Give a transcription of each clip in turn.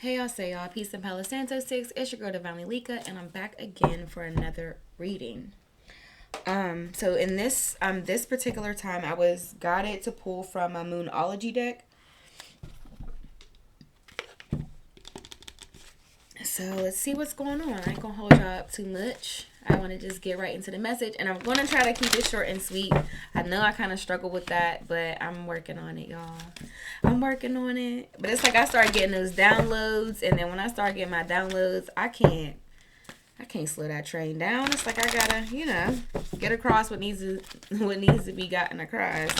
Hey, y'all, say y'all, peace and Palo Santo 6. It's your girl Divinely Lika, and I'm back again for another reading. So in this particular time, I was guided to pull from my Moonology deck. So let's see what's going on. I ain't gonna hold y'all up too much. I want to just get right into the message, and I'm gonna try to keep it short and sweet. I know I kind of struggle with that, but I'm working on it, y'all. I'm working on it. But it's like I start getting those downloads, and then when I start getting my downloads, I can't slow that train down. It's like I gotta, get across what needs to be gotten across.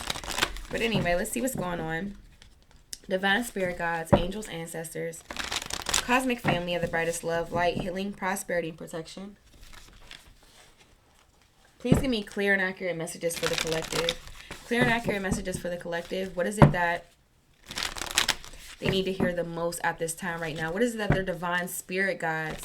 But anyway, let's see what's going on. Divine spirit guides, angels, ancestors, cosmic family of the brightest love, light, healing, prosperity, and protection. Please give me clear and accurate messages for the collective. Clear and accurate messages for the collective. What is it that they need to hear the most at this time right now? What is it that their divine spirit guides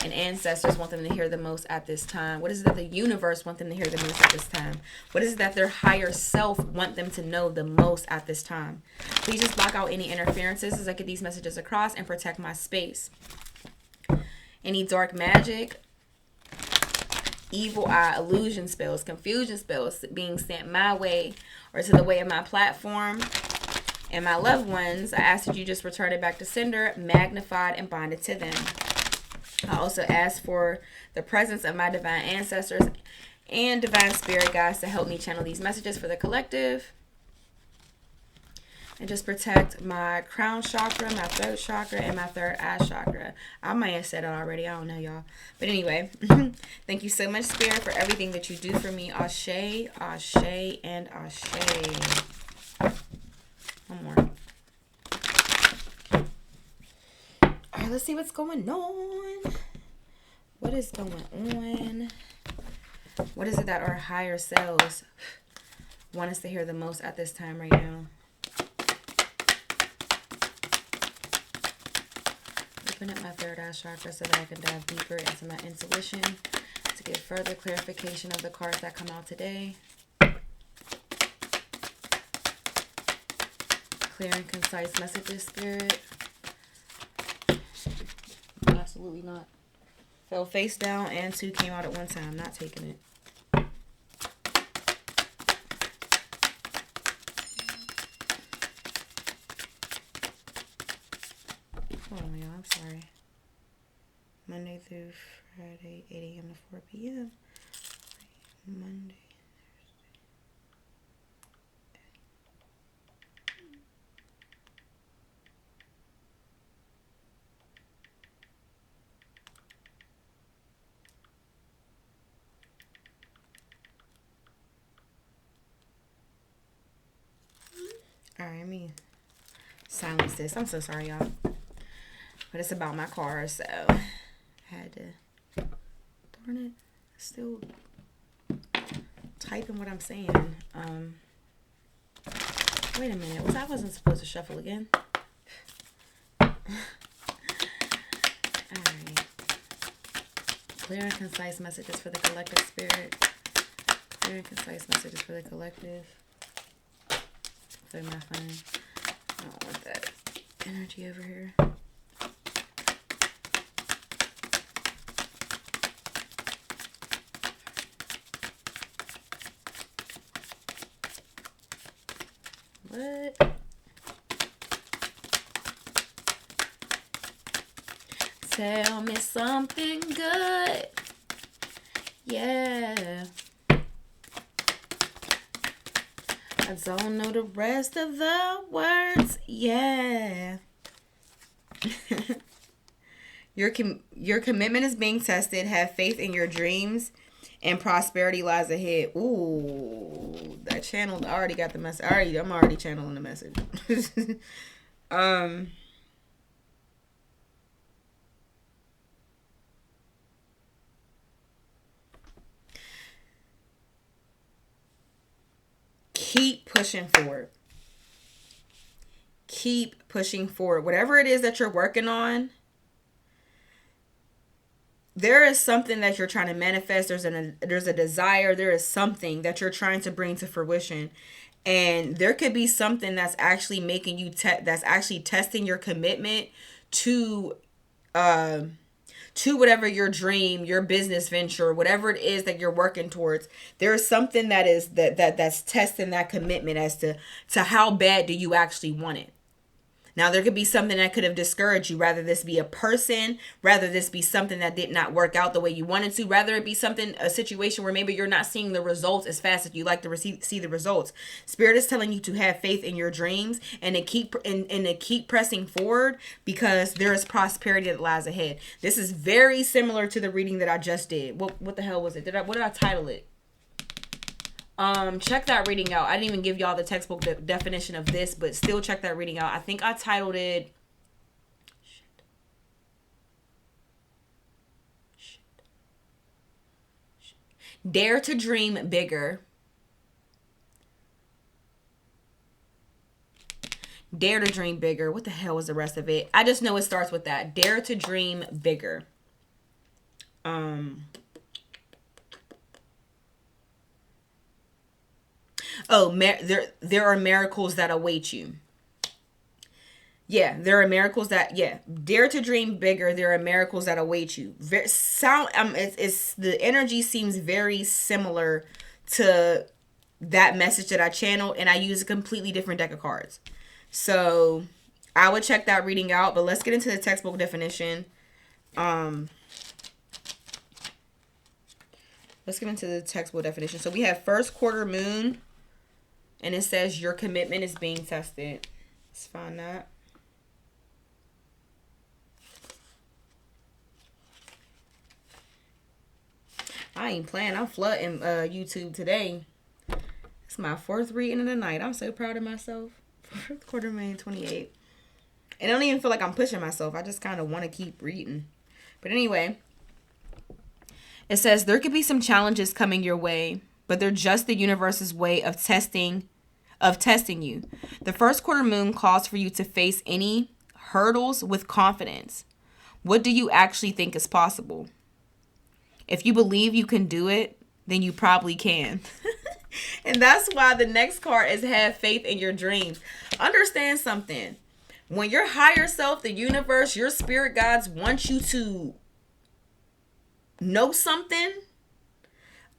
and ancestors want them to hear the most at this time? What is it that the universe want them to hear the most at this time? What is it that their higher self want them to know the most at this time? Please just block out any interferences as I get these messages across and protect my space. Any dark magic, evil eye, illusion spells, confusion spells being sent my way or to the way of my platform and my loved ones, I ask that you just return it back to sender, magnified and bonded to them. I also ask for the presence of my divine ancestors and divine spirit guides to help me channel these messages for the collective. And just protect my crown chakra, my throat chakra, and my third eye chakra. I might have said it already. I don't know, y'all. But anyway, thank you so much, Spirit, for everything that you do for me. Ashe, Ashe, and Ashe. One more. All right, let's see what's going on. What is going on? What is it that our higher selves want us to hear the most at this time right now? Open up my third eye chakra so that I can dive deeper into my intuition to get further clarification of the cards that come out today. Clear and concise messages, Spirit. Absolutely not. Fell face down and two came out at one time. Not taking it. Hold on, y'all. I'm sorry. Monday through Friday, 8 a.m. to 4 p.m. Monday. Alright, let me silence this. I'm so sorry, y'all. But it's about my car, so I had to. Darn it. Still typing what I'm saying. Wait a minute. I wasn't supposed to shuffle again. Alright. Clear and concise messages for the collective, Spirit. Clear and concise messages for the collective. Clear my phone. I don't want that energy over here. What? Tell me something good. Yeah. I don't know the rest of the words. Yeah. Your commitment is being tested. Have faith in your dreams, and prosperity lies ahead. Ooh, that channel. I already got the message. I'm already channeling the message. Keep pushing forward. Keep pushing forward. Whatever it is that you're working on, there is something that you're trying to manifest. There's a desire. There is something that you're trying to bring to fruition. And there could be something that's actually making you, that's actually testing your commitment to whatever your dream, your business venture, whatever it is that you're working towards. There is something that is that's testing that commitment as to how bad do you actually want it. Now, there could be something that could have discouraged you. Rather this be a person, rather this be something that did not work out the way you wanted to, rather it be a situation where maybe you're not seeing the results as fast as you like to see the results. Spirit is telling you to have faith in your dreams and to keep pressing forward, because there is prosperity that lies ahead. This is very similar to the reading that I just did. What the hell was it? What did I title it? Check that reading out. I didn't even give y'all the textbook definition of this, but still check that reading out. I think I titled it Dare to Dream Bigger. Dare to Dream Bigger. What the hell was the rest of it? I just know it starts with that. Dare to Dream Bigger. Oh, there are miracles that await you. Yeah, there are miracles that, dare to dream bigger. There are miracles that await you. It's the energy seems very similar to that message that I channeled, and I use a completely different deck of cards. So I would check that reading out, but let's get into the textbook definition. Let's get into the textbook definition. So we have first quarter moon, and it says your commitment is being tested. Let's find that. I ain't playing. I'm flooding YouTube today. It's my 4th reading of the night. I'm so proud of myself. 4th quarter moon 28. And I don't even feel like I'm pushing myself. I just kind of want to keep reading. But anyway, it says there could be some challenges coming your way, but they're just the universe's way of testing you. The first quarter moon calls for you to face any hurdles with confidence. What do you actually think is possible? If you believe you can do it, then you probably can. And that's why the next card is have faith in your dreams. Understand something. When your higher self, the universe, your spirit guides want you to know something,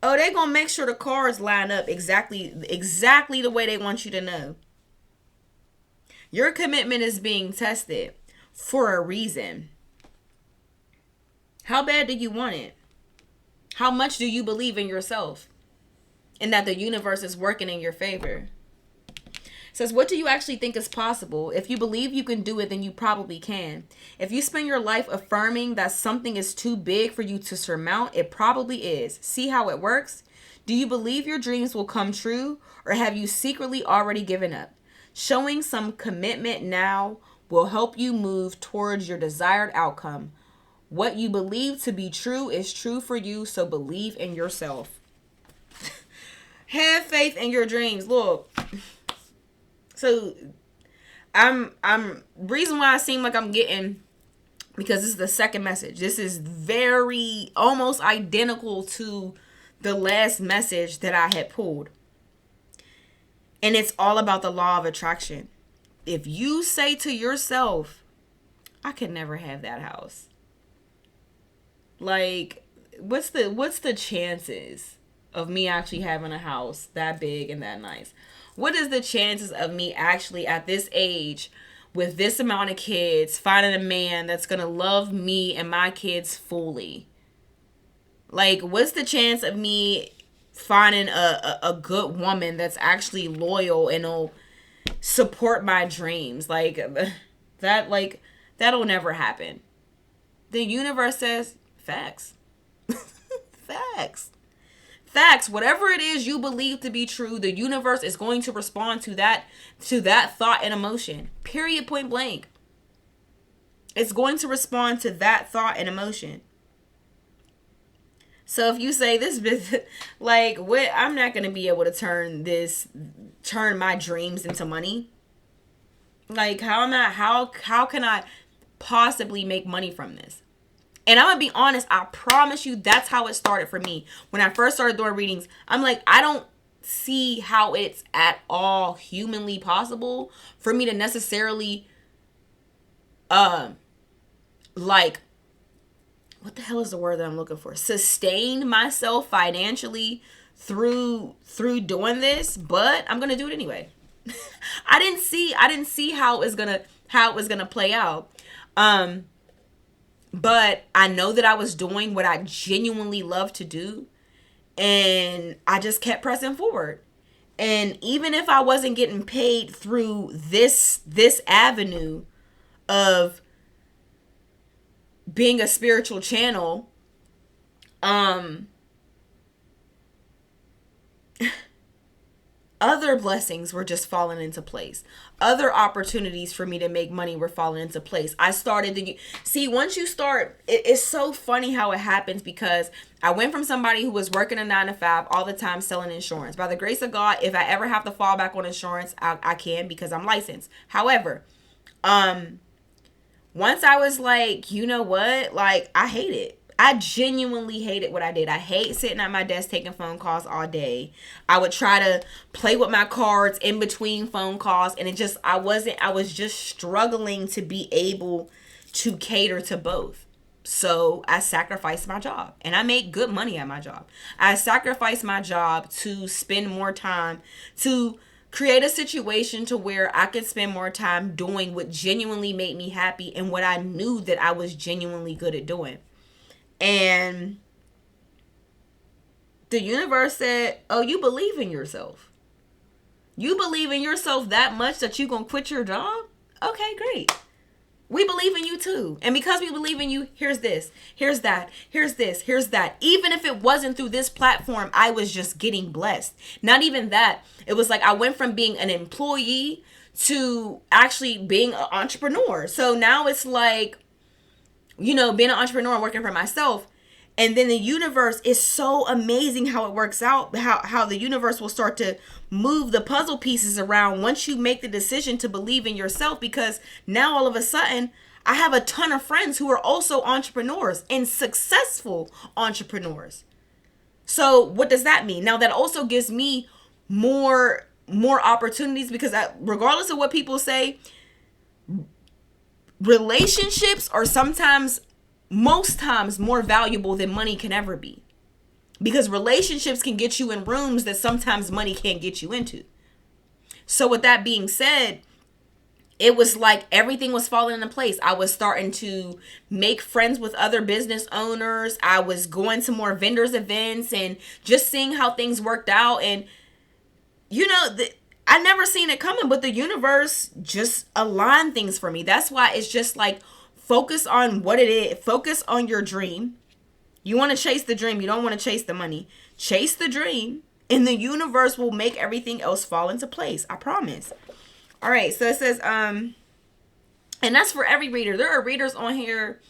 they're going to make sure the cards line up exactly the way they want you to know. Your commitment is being tested for a reason. How bad do you want it? How much do you believe in yourself and that the universe is working in your favor? It says, what do you actually think is possible? If you believe you can do it, then you probably can. If you spend your life affirming that something is too big for you to surmount, it probably is. See how it works? Do you believe your dreams will come true, or have you secretly already given up? Showing some commitment now will help you move towards your desired outcome. What you believe to be true is true for you, so believe in yourself. Have faith in your dreams. Look. So I'm reason why I seem like I'm getting, because this is the second message. This is very almost identical to the last message that I had pulled. And it's all about the law of attraction. If you say to yourself, I could never have that house. Like, what's the chances of me actually having a house that big and that nice? What is the chances of me actually at this age with this amount of kids finding a man that's going to love me and my kids fully? Like, what's the chance of me finding a good woman that's actually loyal and will support my dreams? Like, that'll never happen. The universe says, facts. Facts. Whatever it is you believe to be true, the universe is going to respond to that thought and emotion. Period, point blank. It's going to respond to that thought and emotion. So if you say this, like, what, I'm not going to be able to turn my dreams into money. Like, how can I possibly make money from this? And I'm going to be honest, I promise you that's how it started for me. When I first started doing readings, I'm like, I don't see how it's at all humanly possible for me to necessarily like, what the hell is the word that I'm looking for? Sustain myself financially through doing this, but I'm gonna do it anyway. I didn't see how it was gonna play out. But I know that I was doing what I genuinely love to do, and I just kept pressing forward. And even if I wasn't getting paid through this avenue of being a spiritual channel, other blessings were just falling into place. Other opportunities for me to make money were falling into place. I started to see, once you start, it's so funny how it happens, because I went from somebody who was working a 9 to 5 all the time selling insurance. By the grace of God, if I ever have to fall back on insurance, I can, because I'm licensed. However, once I was like, you know what? Like, I hate it. I genuinely hated what I did. I hate sitting at my desk taking phone calls all day. I would try to play with my cards in between phone calls, and I was just struggling to be able to cater to both. So I sacrificed my job, and I made good money at my job. I sacrificed my job to spend more time, to create a situation to where I could spend more time doing what genuinely made me happy and what I knew that I was genuinely good at doing. And the universe said, oh, you believe in yourself. You believe in yourself that much that you're going to quit your job? Okay, great. We believe in you too. And because we believe in you, here's this, here's that, here's this, here's that. Even if it wasn't through this platform, I was just getting blessed. Not even that. It was like I went from being an employee to actually being an entrepreneur. So now it's like, being an entrepreneur, working for myself. And then the universe is so amazing how it works out, how the universe will start to move the puzzle pieces around once you make the decision to believe in yourself. Because now all of a sudden, I have a ton of friends who are also entrepreneurs and successful entrepreneurs. So what does that mean? Now that also gives me more opportunities, because regardless of what people say, relationships are most times more valuable than money can ever be, because relationships can get you in rooms that sometimes money can't get you into. So with that being said, it was like everything was falling into place. I was starting to make friends with other business owners. I was going to more vendors events and just seeing how things worked out. And I never seen it coming, but the universe just aligned things for me. That's why it's just like, focus on what it is. Focus on your dream. You want to chase the dream. You don't want to chase the money. Chase the dream, and the universe will make everything else fall into place. I promise. All right. So it says, and that's for every reader. There are readers on here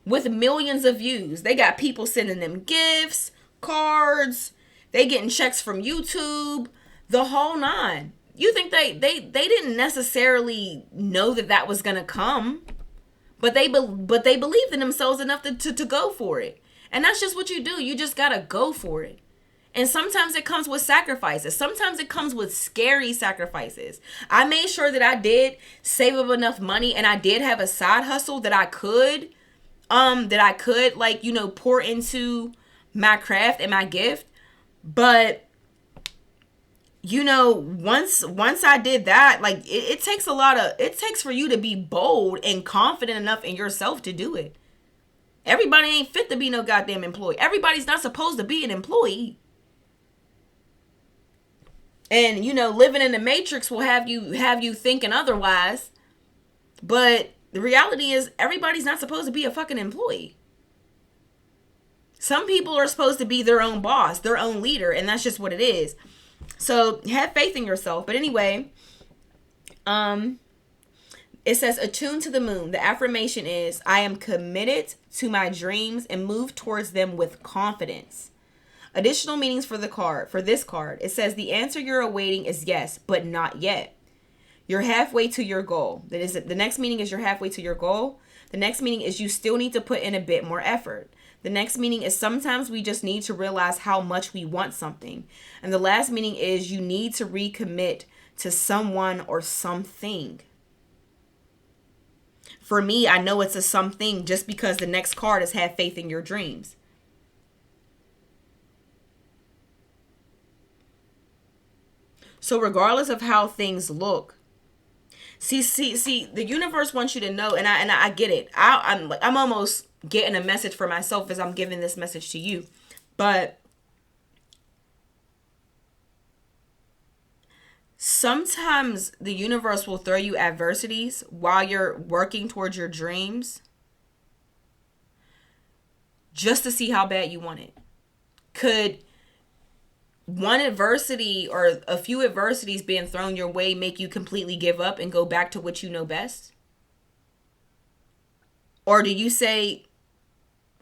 with millions of views. They got people sending them gifts, cards. They getting checks from YouTube. The whole nine. You think they didn't necessarily know that was gonna come, but they believed in themselves enough to go for it. And that's just what you do. You just gotta go for it. And sometimes it comes with sacrifices. Sometimes it comes with scary sacrifices. I made sure that I did save up enough money, and I did have a side hustle that I could pour into my craft and my gift. But once I did that, like it takes for you to be bold and confident enough in yourself to do it. Everybody ain't fit to be no goddamn employee. Everybody's not supposed to be an employee. And living in the matrix will have you thinking otherwise. But the reality is, everybody's not supposed to be a fucking employee. Some people are supposed to be their own boss, their own leader, and that's just what it is. So have faith in yourself. But anyway, it says, attuned to the moon. The affirmation is, I am committed to my dreams and move towards them with confidence. Additional meanings for this card. It says, the answer you're awaiting is yes, but not yet. You're halfway to your goal. The next meaning is you're halfway to your goal. The next meaning is you still need to put in a bit more effort. The next meaning is sometimes we just need to realize how much we want something. And the last meaning is you need to recommit to someone or something. For me, I know it's a something just because the next card is have faith in your dreams. So regardless of how things look, see, the universe wants you to know, and I get it. I'm almost getting a message for myself as I'm giving this message to you, but sometimes the universe will throw you adversities while you're working towards your dreams, just to see how bad you want it. Could one adversity or a few adversities being thrown your way make you completely give up and go back to what you know best? Or do you say,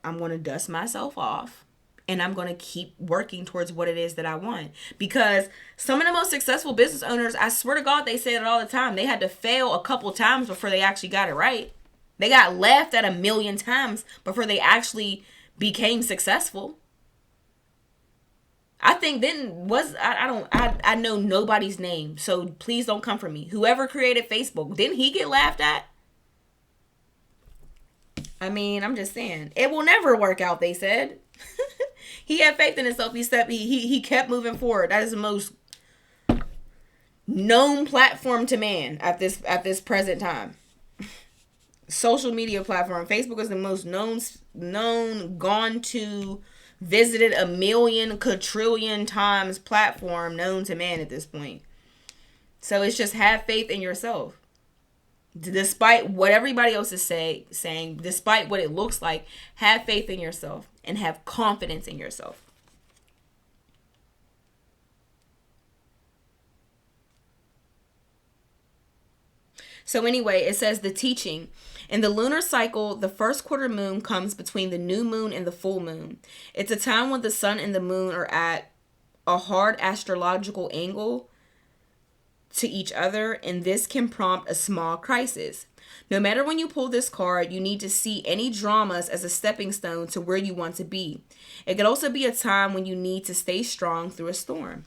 I'm going to dust myself off and I'm going to keep working towards what it is that I want? Because some of the most successful business owners, I swear to God, they say it all the time. They had to fail a couple times before they actually got it right. They got laughed at 1,000,000 times before they actually became successful. I think then I know nobody's name, so please don't come for me. Whoever created Facebook, didn't he get laughed at? I mean, I'm just saying, it will never work out, they said. He had faith in himself. He kept moving forward. That is the most known platform to man at this present time. Social media platform. Facebook is the most known, gone to, visited 1,000,000 quadrillion times platform known to man at this point. So it's just have faith in yourself. Despite what everybody else is saying, despite what it looks like, have faith in yourself and have confidence in yourself. So anyway, it says the teaching. In the lunar cycle, the first quarter moon comes between the new moon and the full moon. It's a time when the sun and the moon are at a hard astrological angle to each other, and this can prompt a small crisis. No matter when you pull this card, you need to see any dramas as a stepping stone to where you want to be. It could also be a time when you need to stay strong through a storm.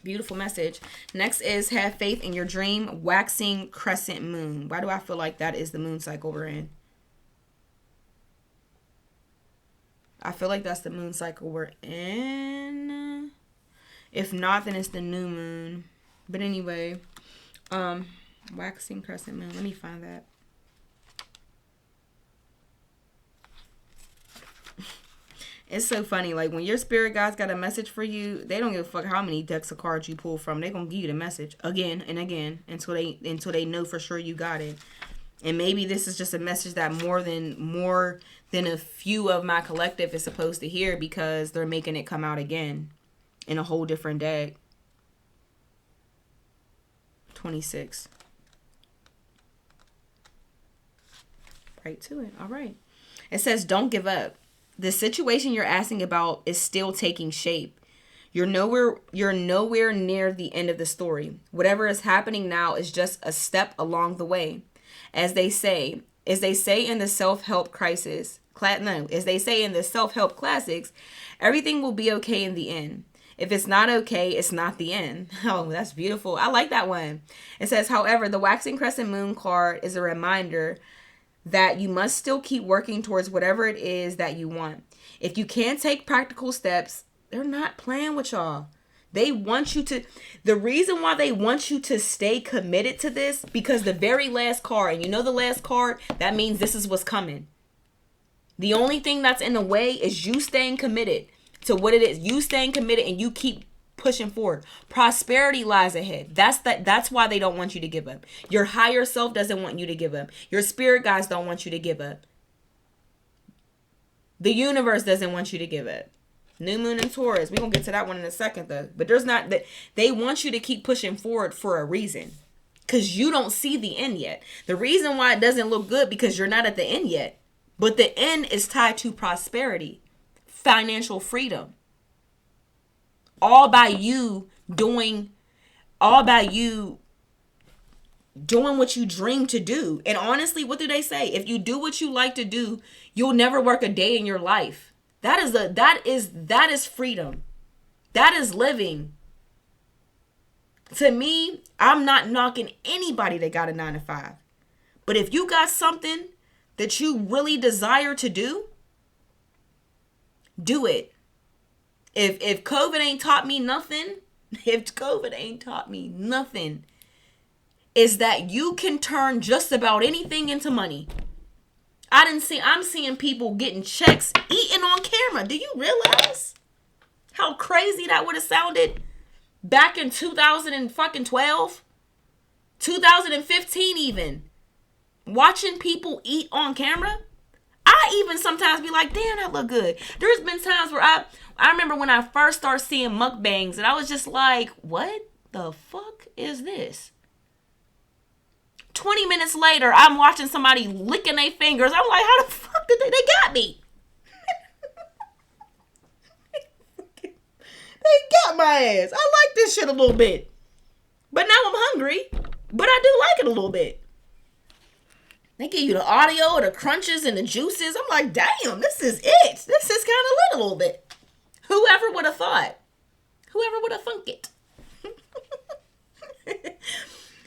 Beautiful message. Next is have faith in your dream, waxing crescent moon. Why do I feel like that is the moon cycle we're in? I feel like that's the moon cycle we're in. If not, then it's the new moon. But anyway, waxing crescent moon. Let me find that. It's so funny. Like, when your spirit guides got a message for you, they don't give a fuck how many decks of cards you pull from. They're going to give you the message again and again until they know for sure you got it. And maybe this is just a message that more than a few of my collective is supposed to hear, because they're making it come out again in a whole different deck. 26. Right to it. All right. It says, don't give up. The situation you're asking about is still taking shape. You're nowhere near the end of the story. Whatever is happening now is just a step along the way. As they say in the self-help classics, everything will be okay in the end. If it's not okay, it's not the end. Oh, that's beautiful. I like that one. It says, however, the waxing crescent moon card is a reminder that you must still keep working towards whatever it is that you want. If you can't take practical steps, they're not playing with y'all. They want you to, the reason why they want you to stay committed to this, because the very last card, and you know the last card, that means this is what's coming. The only thing that's in the way is you staying committed to what it is. You staying committed and you keep pushing forward. Prosperity lies ahead. That's why they don't want you to give up. Your higher self doesn't want you to give up. Your spirit guides don't want you to give up. The universe doesn't want you to give up. New moon and Taurus. We're going to get to that one in a second though. But they want you to keep pushing forward for a reason. Because you don't see the end yet. The reason why it doesn't look good, because you're not at the end yet. But the end is tied to prosperity, financial freedom. All by you doing what you dream to do. And honestly, what do they say? If you do what you like to do, you'll never work a day in your life. That is freedom. That is living. To me, I'm not knocking anybody that got a 9 to 5. But if you got something that you really desire to do, do it. If COVID ain't taught me nothing, is that you can turn just about anything into money. I'm seeing people getting checks, eating on camera. Do you realize how crazy that would have sounded back in 2012, 2015 even? Watching people eat on camera. I even sometimes be like, damn, that look good. There's been times where I remember when I first started seeing mukbangs and I was just like, what the fuck is this? 20 minutes later, I'm watching somebody licking their fingers. I'm like, how the fuck did they got me? They got my ass. I like this shit a little bit. But now I'm hungry. But I do like it a little bit. They give you the audio, the crunches, and the juices. I'm like, damn, this is it. This is kind of lit a little bit. Whoever would have thought? Whoever would have thunk it?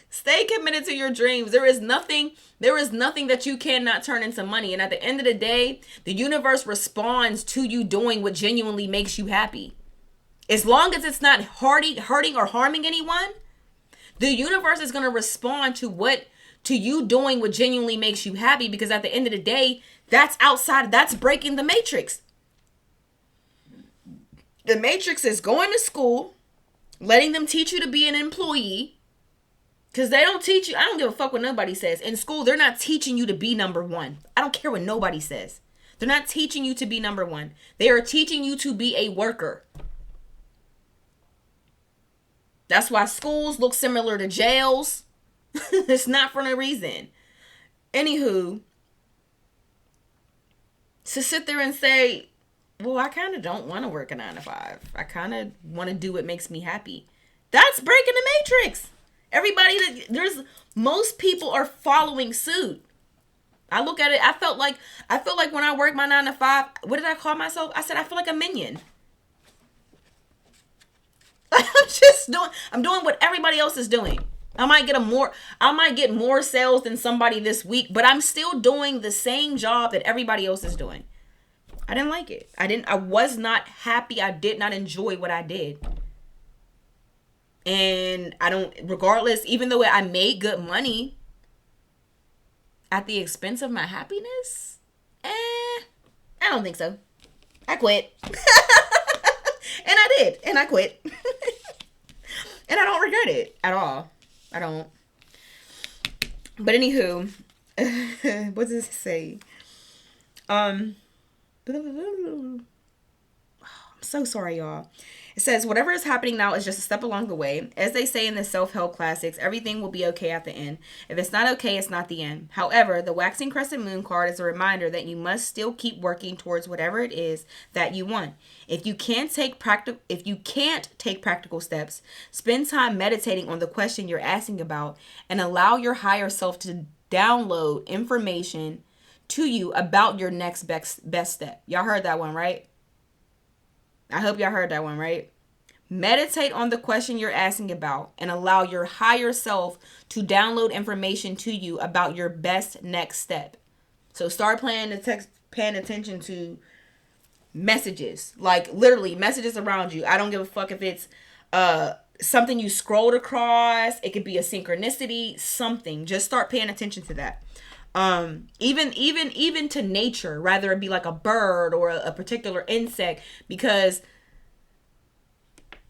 Stay committed to your dreams. There is nothing that you cannot turn into money. And at the end of the day, the universe responds to you doing what genuinely makes you happy. As long as it's not hurting or harming anyone, the universe is going to respond to you doing what genuinely makes you happy, because at the end of the day, that's breaking the matrix. The matrix is going to school, letting them teach you to be an employee, because they don't teach you. I don't give a fuck what nobody says. In school, they're not teaching you to be number one. I don't care what nobody says. They're not teaching you to be number one. They are teaching you to be a worker. That's why schools look similar to jails. It's not for no reason. Anywho, to sit there and say, well, I kind of don't want to work a 9 to 5. I kind of want to do what makes me happy. That's breaking the matrix. Most people are following suit. I look at it. I felt like when I worked my 9 to 5, what did I call myself? I said, I feel like a minion. I'm doing what everybody else is doing. I might get more sales than somebody this week, but I'm still doing the same job that everybody else is doing. I didn't like it. I was not happy. I did not enjoy what I did. And regardless, even though I made good money at the expense of my happiness, I don't think so. I quit. And I did. And I quit. And I don't regret it at all. I don't. But anywho, what does it say? I'm so sorry, y'all. It says, whatever is happening now is just a step along the way. As they say in the self-help classics, everything will be okay at the end. If it's not okay, it's not the end. However, the waxing crescent moon card is a reminder that you must still keep working towards whatever it is that you want. If you can't take practical steps, spend time meditating on the question you're asking about and allow your higher self to download information to you about your next best step. Y'all heard that one, right? I hope y'all heard that one, right? Meditate on the question you're asking about and allow your higher self to download information to you about your best next step. So start paying attention to messages, like literally messages around you. I don't give a fuck if it's something you scrolled across. It could be a synchronicity, something. Just start paying attention to that. Even to nature, rather it be like a bird or a particular insect, because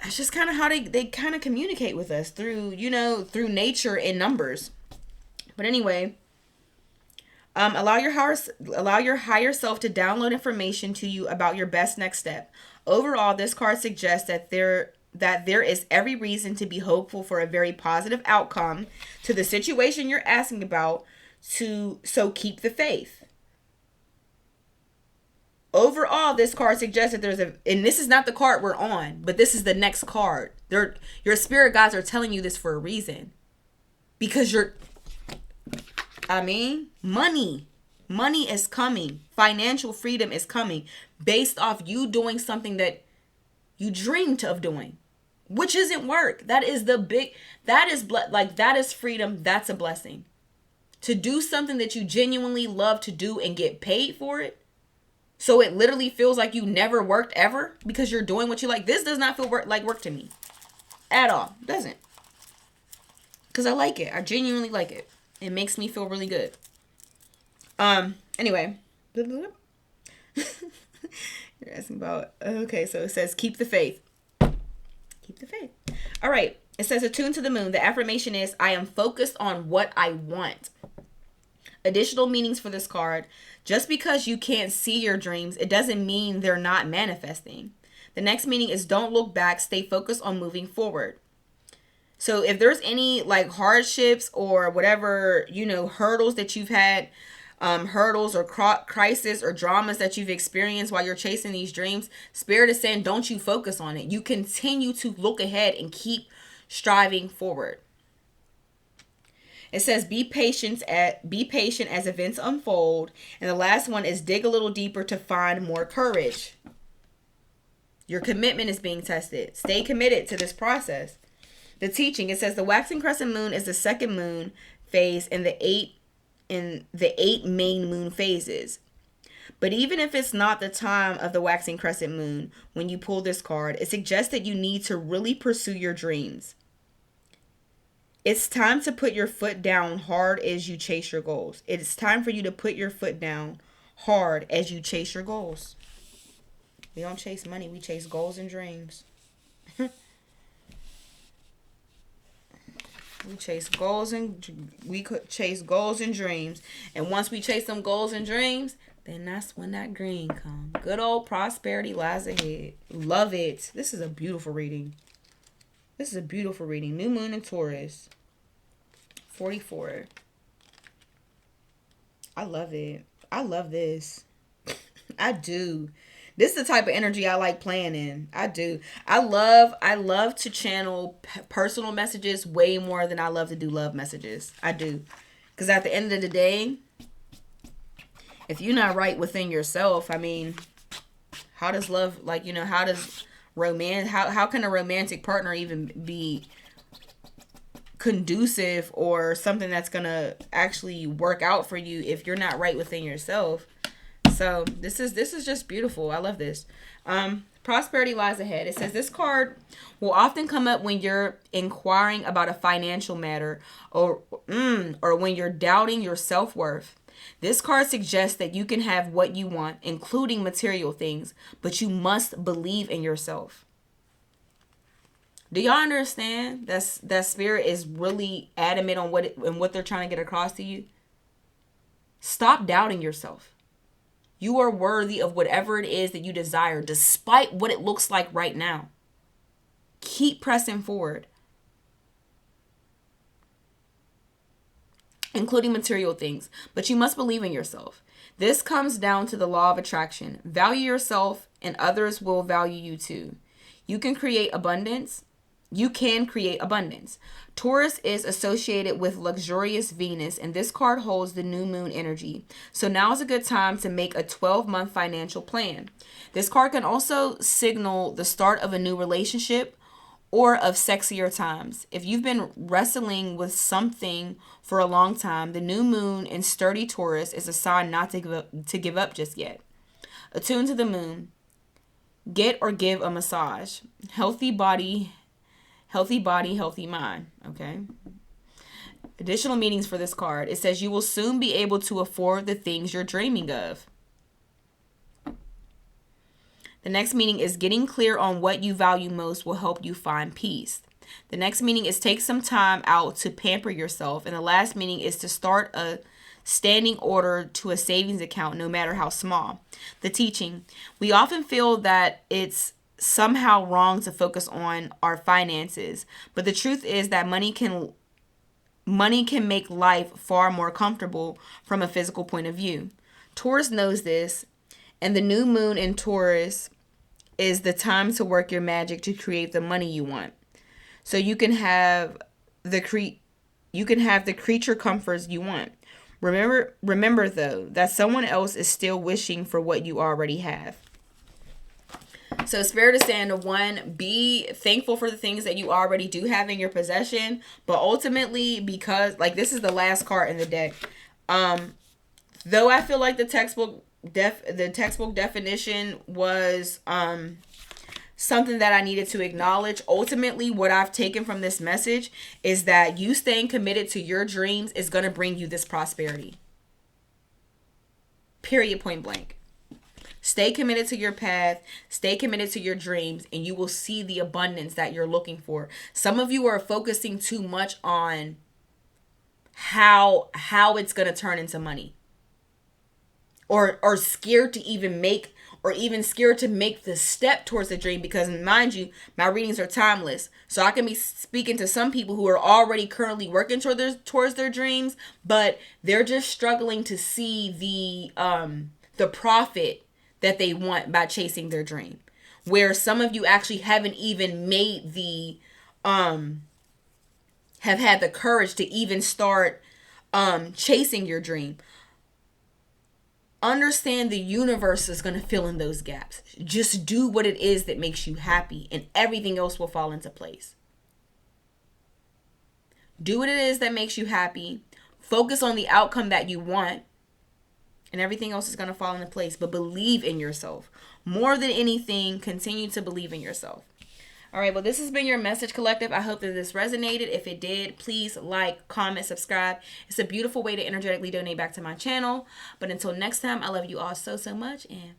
that's just kind of how they kind of communicate with us through nature in numbers. But anyway, allow your higher self to download information to you about your best next step. Overall, this card suggests that there is every reason to be hopeful for a very positive outcome to the situation you're asking about. So keep the faith. Overall, this card suggests that and this is not the card we're on, but this is the next card. Your spirit guides are telling you this for a reason. Because money is coming. Financial freedom is coming based off you doing something that you dreamed of doing, which isn't work. That is freedom. That's a blessing. to do something that you genuinely love to do and get paid for it. So it literally feels like you never worked ever because you're doing what you like. This does not feel like work to me at all. It doesn't. Because I like it. I genuinely like it. It makes me feel really good. Anyway. You're asking about, okay, so it says keep the faith. Keep the faith. All right. It says attune to the moon. The affirmation is I am focused on what I want. Additional meanings for this card. Just because you can't see your dreams, it doesn't mean they're not manifesting. The next meaning is don't look back. Stay focused on moving forward. So if there's any like hardships or whatever, hurdles that you've had, hurdles or crisis or dramas that you've experienced while you're chasing these dreams, Spirit is saying don't you focus on it. You continue to look ahead and keep striving forward. It says be patient as events unfold. And the last one is dig a little deeper to find more courage. Your commitment is being tested. Stay committed to this process. The teaching, it says the waxing crescent moon is the second moon phase in the eight main moon phases. But even if it's not the time of the waxing crescent moon when you pull this card, it suggests that you need to really pursue your dreams. It's time to put your foot down hard as you chase your goals. It's time for you to put your foot down hard as you chase your goals. We don't chase money, we chase goals and dreams. We chase goals and dreams. And once we chase them goals and dreams, then that's when that green comes. Good old prosperity lies ahead. Love it. This is a beautiful reading. New moon in Taurus. 44. I love it. I love this. I do. This is the type of energy I like playing in. I do. I love to channel personal messages way more than I love to do love messages. I do. Because at the end of the day, if you're not right within yourself, I mean, how does love, how does romance, how can a romantic partner even be conducive or something that's going to actually work out for you if you're not right within yourself? So this is just beautiful. I love this. Prosperity lies ahead. It says this card will often come up when you're inquiring about a financial matter or when you're doubting your self-worth. This card suggests that you can have what you want, including material things, but you must believe in yourself. Do y'all understand that Spirit is really adamant on what they're trying to get across to you? Stop doubting yourself. You are worthy of whatever it is that you desire, despite what it looks like right now. Keep pressing forward. Including material things, but you must believe in yourself. This comes down to the law of attraction. Value yourself and others will value you too. You can create abundance. Taurus is associated with luxurious Venus, and this card holds the new moon energy. So now is a good time to make a 12-month financial plan. This card can also signal the start of a new relationship or of sexier times. If you've been wrestling with something for a long time, the new moon in sturdy Taurus is a sign not to give up just yet. Attune to the moon. Get or give a massage. Healthy body, healthy mind. Okay. Additional meanings for this card. It says you will soon be able to afford the things you're dreaming of. The next meaning is getting clear on what you value most will help you find peace. The next meaning is take some time out to pamper yourself. And the last meaning is to start a standing order to a savings account, no matter how small. The teaching. We often feel that it's somehow wrong to focus on our finances, but the truth is that money can make life far more comfortable from a physical point of view. Taurus knows this, and the new moon in Taurus is the time to work your magic to create the money you want. So you can have the creature comforts you want. Remember though that someone else is still wishing for what you already have. So Spirit is saying, one, be thankful for the things that you already do have in your possession. But ultimately, because like this is the last card in the deck. Though I feel like the textbook definition was something that I needed to acknowledge. Ultimately, what I've taken from this message is that you staying committed to your dreams is going to bring you this prosperity. Period, point blank. Stay committed to your path, stay committed to your dreams, and you will see the abundance that you're looking for. Some of you are focusing too much on how it's going to turn into money. Or scared to even make, or even scared to make the step towards the dream, because mind you, my readings are timeless. So I can be speaking to some people who are already currently working towards their dreams, but they're just struggling to see the profit that they want by chasing their dream. Where some of you actually haven't even made have had the courage to even start chasing your dream. Understand the universe is going to fill in those gaps. Just do what it is that makes you happy, and everything else will fall into place. Do what it is that makes you happy. Focus on the outcome that you want, and everything else is going to fall into place. But believe in yourself. More than anything, continue to believe in yourself. All right, well, this has been your message, collective. I hope that this resonated. If it did, please like, comment, subscribe. It's a beautiful way to energetically donate back to my channel. But until next time, I love you all so, so much, and